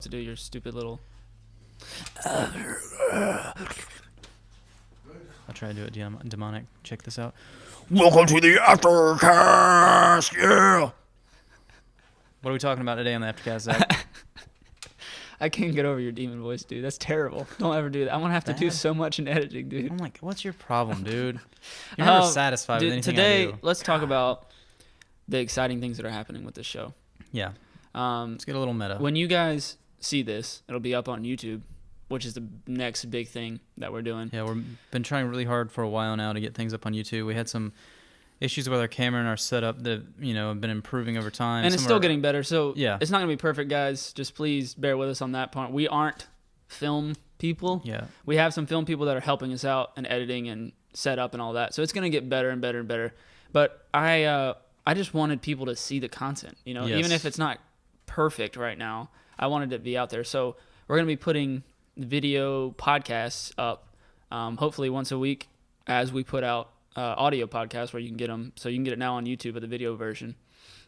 to do your stupid little. I'll try to do it demonic. Check this out. Welcome to the Aftercast, yeah! What are we talking about today on the Aftercast, Zach? I can't get over your demon voice, dude. That's terrible. Don't ever do that. I'm gonna have to do so much in editing, dude. I'm like, what's your problem, dude? You're never satisfied with anything today, I do. let's talk about the exciting things that are happening with this show. Yeah. Let's get a little meta. When you guys see this, it'll be up on YouTube, which is the next big thing that we're doing. Yeah, we've been trying really hard for a while now to get things up on YouTube. We had some issues with our camera and our setup that, have been improving over time. And it's still getting better, so yeah. It's not going to be perfect, guys. Just please bear with us on that part. We aren't film people. Yeah. We have some film people that are helping us out and editing and setup and all that. So it's going to get better and better and better. But I just wanted people to see the content, Yes. even if it's not perfect right now. I wanted it to be out there. So we're going to be putting video podcasts up, hopefully once a week as we put out audio podcasts where you can get them. So you can get it now on YouTube, the video version.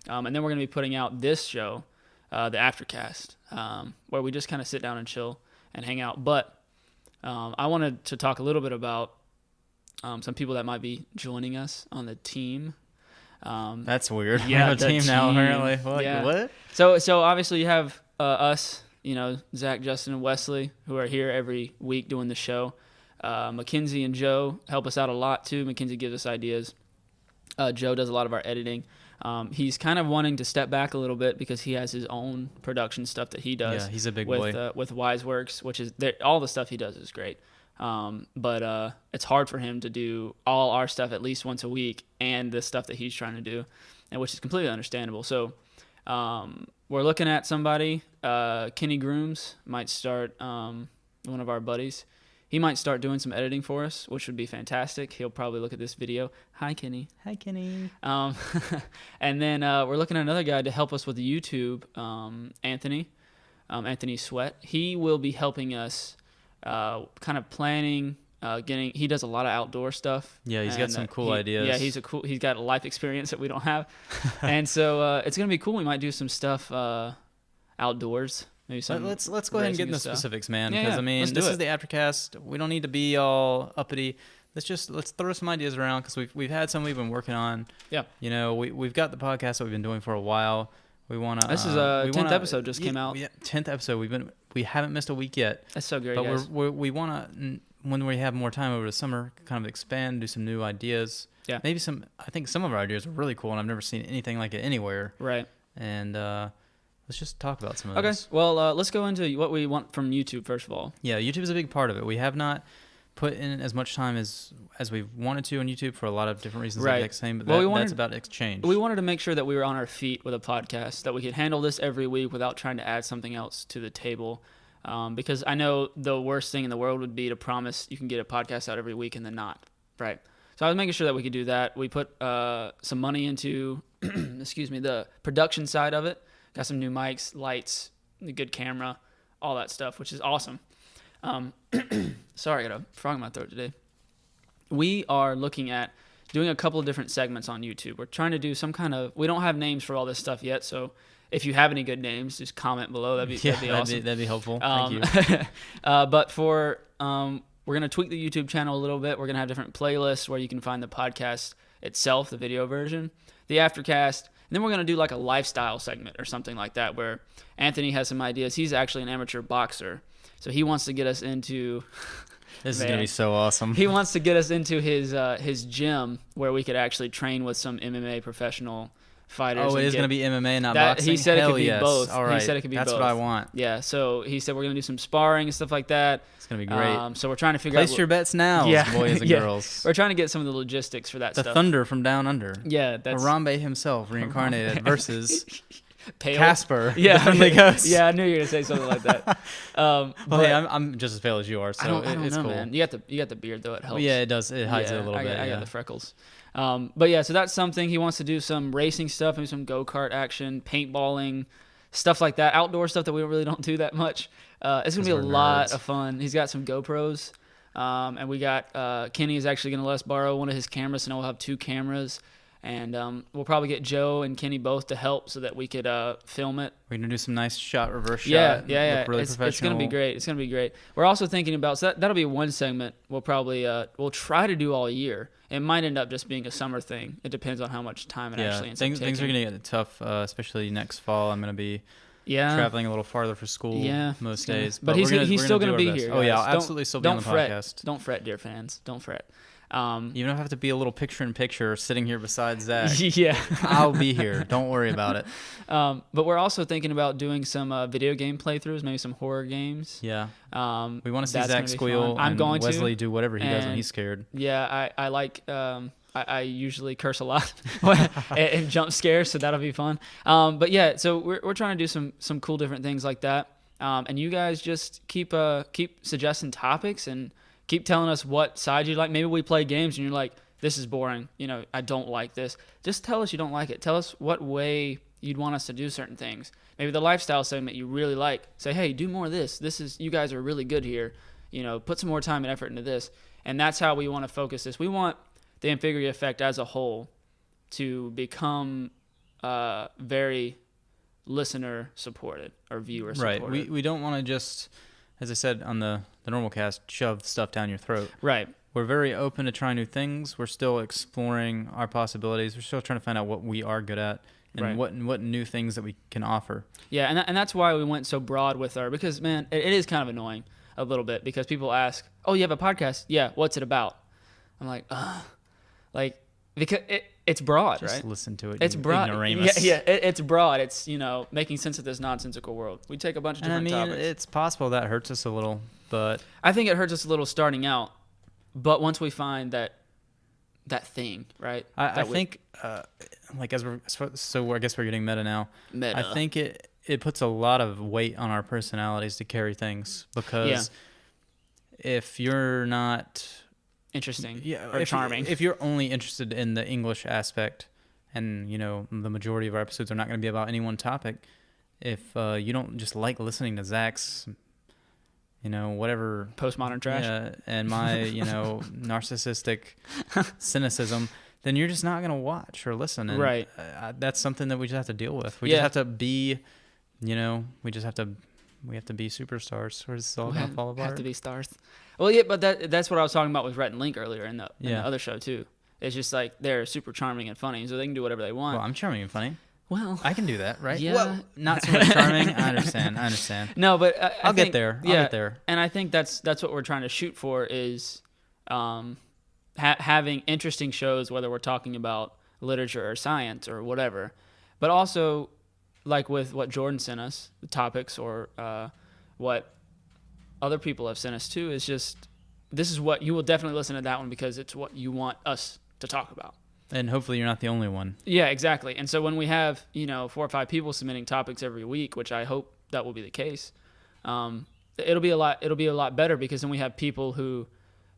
And then we're going to be putting out this show, the Aftercast, where we just kind of sit down and chill and hang out. But I wanted to talk a little bit about some people that might be joining us on the team. That's weird. Yeah, we have a the team now, team. apparently. Like, Yeah. what? So obviously you have us, Zach, Justin, and Wesley, who are here every week doing the show. Mackenzie and Joe help us out a lot too. Mackenzie gives us ideas. Joe does a lot of our editing. He's kind of wanting to step back a little bit because he has his own production stuff that he does. Yeah, he's a big boy. With Wiseworks, which is all the stuff he does is great. But it's hard for him to do all our stuff at least once a week and the stuff that he's trying to do, and which is completely understandable. So we're looking at somebody. Kenny Grooms might start, one of our buddies. He might start doing some editing for us, which would be fantastic. He'll probably look at this video. Hi, Kenny. Hi, Kenny. And then we're looking at another guy to help us with the YouTube, Anthony Sweat. He will be helping us kind of planning, he does a lot of outdoor stuff. Yeah, he's got some cool ideas. Yeah, he's got a life experience that we don't have. And so it's going to be cool. We might do some stuff outdoors. Maybe let's go ahead and get into specifics, man. Because this is the Aftercast. We don't need to be all uppity. Let's throw some ideas around because we've had some we've been working on. Yeah. We've got the podcast that we've been doing for a while. We want to. This is 10th episode just came out. 10th episode. We haven't missed a week yet. That's so great, but guys. we want to, when we have more time over the summer, kind of expand, do some new ideas. Yeah. Maybe I think some of our ideas are really cool, and I've never seen anything like it anywhere. Right. And let's just talk about some of Okay. those. Well, let's go into what we want from YouTube first of all. Yeah, YouTube is a big part of it. We have not put in as much time as we wanted to on YouTube for a lot of different reasons. Right. Like saying, but that's about exchange. We wanted to make sure that we were on our feet with a podcast, that we could handle this every week without trying to add something else to the table. Because I know the worst thing in the world would be to promise you can get a podcast out every week and then not. Right. So I was making sure that we could do that. We put some money into, the production side of it. Got some new mics, lights, a good camera, all that stuff, which is awesome. Sorry, I got a frog in my throat today. We are looking at doing a couple of different segments on YouTube. We're trying to do some kind of, we don't have names for all this stuff yet, so if you have any good names, just comment below. That'd be awesome. That'd be helpful. Thank you. But for, we're going to tweak the YouTube channel a little bit. We're going to have different playlists where you can find the podcast itself, the video version, the Aftercast, and then we're going to do like a lifestyle segment or something like that where Anthony has some ideas. He's actually an amateur boxer, so he wants to get us into... This is going to be so awesome. He wants to get us into his gym where we could actually train with some MMA professional fighters. Oh, it is going to be MMA, not boxing? He said Hell it could be both. All right. He said it could be That's both. what I want. Yeah, so he said we're going to do some sparring and stuff like that. It's going to be great. So we're trying to figure out... Place your bets now, boys and girls. We're trying to get some of the logistics for that the stuff. Thunder from Down Under. Yeah, that's... Harambe himself reincarnated versus... Pale. Casper, yeah, the friendly ghost. Yeah, I knew you were gonna say something like that. Well, hey, I'm just as pale as you are, so I don't it's know, cool. Man. You got the beard though; it helps. Well, yeah, it does. It hides it a little bit. I got the freckles. But yeah, so that's something. He wants to do some racing stuff, maybe some go-kart action, paintballing, stuff like that. Outdoor stuff that we really don't do that much. It's gonna be a lot of fun. He's got some GoPros, and we got Kenny is actually gonna let us borrow one of his cameras, so now we'll have two cameras. And we'll probably get Joe and Kenny both to help so that we could film it. We're gonna do some nice reverse shot. Yeah. Look really it's gonna be great. It's gonna be great. We're also thinking about, so that'll be one segment. We'll probably we'll try to do all year. It might end up just being a summer thing. It depends on how much time it actually ends up taking. Things are gonna get tough, especially next fall. I'm gonna be traveling a little farther for school most days. But he's still gonna be here. Oh yeah, I'll absolutely still be on the podcast. Don't fret, dear fans. Don't fret. You don't have to be a little picture-in-picture sitting here beside Zach. Yeah. I'll be here. Don't worry about it. But we're also thinking about doing some video game playthroughs, maybe some horror games. Yeah. We want to see Zach squeal and Wesley do whatever he does when he's scared. Yeah, I like... I usually curse a lot and jump scares, so that'll be fun. But yeah, so we're trying to do some cool different things like that. And you guys just keep suggesting topics and keep telling us what side you like. Maybe we play games and you're like, this is boring. I don't like this. Just tell us you don't like it. Tell us what way you'd want us to do certain things. Maybe the lifestyle segment you really like. Say, hey, do more of this. You guys are really good here. Put some more time and effort into this. And that's how we want to focus this. We want the Amphigria Effect as a whole to become very listener supported or viewer supported. Right. We don't want to just, as I said on the normal cast, shove stuff down your throat. Right. We're very open to trying new things. We're still exploring our possibilities. We're still trying to find out what we are good at and what new things that we can offer. Yeah, and that's why we went so broad with because, man, it is kind of annoying a little bit because people ask, oh, you have a podcast? Yeah, what's it about? I'm like, because it's broad, just right? Just listen to it. It's broad. Ignoramus. Yeah, it's broad. It's making sense of this nonsensical world. We take a bunch of different topics. It's possible that hurts us a little, but I think it hurts us a little starting out. But once we find that thing, right? I think I guess we're getting meta now. Meta. I think it puts a lot of weight on our personalities to carry things because if you're not interesting or charming, if you're only interested in the English aspect, and the majority of our episodes are not going to be about any one topic, if you don't just like listening to Zach's whatever postmodern trash and my narcissistic cynicism, then you're just not going to watch or listen, and right. That's something that we just have to deal with. We just have to be we have to be superstars, or it's all going to fall apart. Have to be stars. Well, yeah, but that's what I was talking about with Rhett and Link earlier in the other show too. It's just like they're super charming and funny, so they can do whatever they want. Well, I'm charming and funny. Well, I can do that, right? Yeah. Well, not so much charming. I understand. No, but I'll get there. I'll get there. And I think that's what we're trying to shoot for is having interesting shows, whether we're talking about literature or science or whatever, but also like with what Jordan sent us, the topics, or what other people have sent us too, is just this is what you will definitely listen to that one because it's what you want us to talk about. And hopefully you're not the only one. Yeah, exactly. And so when we have 4 or 5 people submitting topics every week, which I hope that will be the case, it'll be a lot better because then we have people who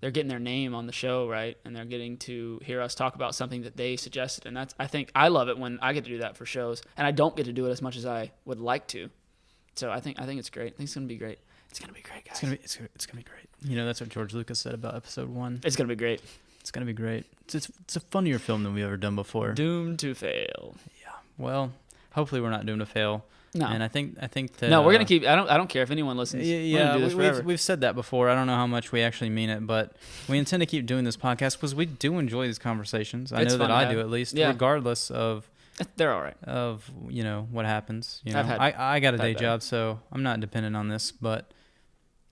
they're getting their name on the show, right? And they're getting to hear us talk about something that they suggested. And I think I love it when I get to do that for shows, and I don't get to do it as much as I would like to. So I think it's great. I think it's gonna be great. It's gonna be great, guys. It's gonna be great. That's what George Lucas said about episode 1. It's gonna be great. It's gonna be great. It's a funnier film than we've ever done before. Doomed to fail. Yeah. Well, hopefully we're not doomed to fail. No. And I think that no, we're gonna keep. I don't care if anyone listens. Yeah, we've said that before. I don't know how much we actually mean it, but we intend to keep doing this podcast because we do enjoy these conversations. I know that I do, at least, regardless of. They're all right. Of what happens. I got a day job, so I'm not dependent on this, but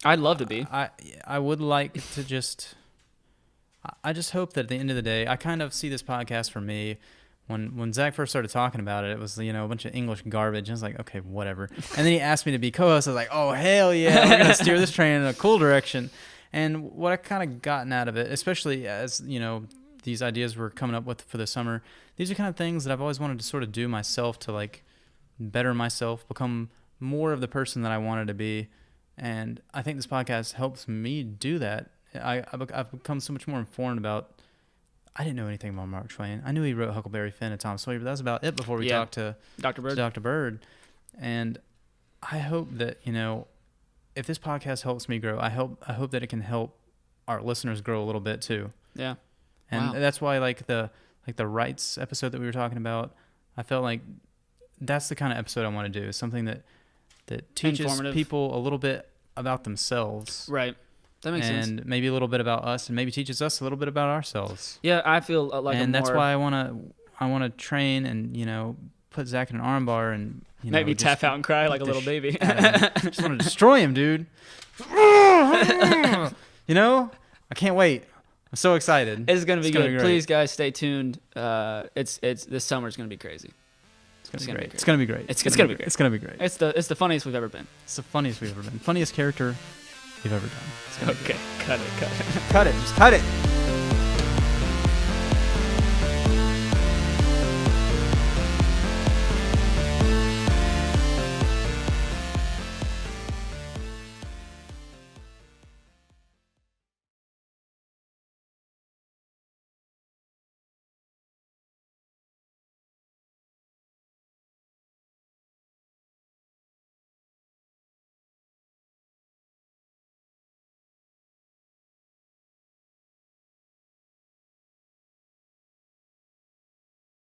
I'd love to be. I would like to just. I just hope that at the end of the day, I kind of see this podcast for me. When Zach first started talking about it, it was a bunch of English garbage. I was like, okay, whatever. And then he asked me to be co-host. I was like, oh hell yeah, we're gonna steer this train in a cool direction. And what I kind of gotten out of it, especially as these ideas we're coming up with for the summer, these are kind of things that I've always wanted to sort of do myself to better myself, become more of the person that I wanted to be. And I think this podcast helps me do that. I've become so much more informed about. I didn't know anything about Mark Twain. I knew he wrote Huckleberry Finn and Tom Sawyer, but that was about it before we talked to Dr. Bird. And I hope that if this podcast helps me grow, I hope that it can help our listeners grow a little bit too. Yeah. And that's why like the rights episode that we were talking about. I felt like that's the kind of episode I want to do. Something that teaches people a little bit about themselves. Right. That makes sense. And maybe a little bit about us, and maybe teaches us a little bit about ourselves. Yeah, I feel like and that's why I want to train and, you know, put Zach in an armbar and, you know, maybe tap out and cry like a little baby. Just want to destroy him, dude. You know, I can't wait. I'm so excited. It's gonna be good. Please, guys, stay tuned. It's this summer's gonna be crazy. It's gonna be great. It's gonna be great. It's gonna be great. It's gonna be great. It's the funniest we've ever been. It's the funniest we've ever been. Funniest character we've ever done. Okay, cut it. Cut it. Just cut it.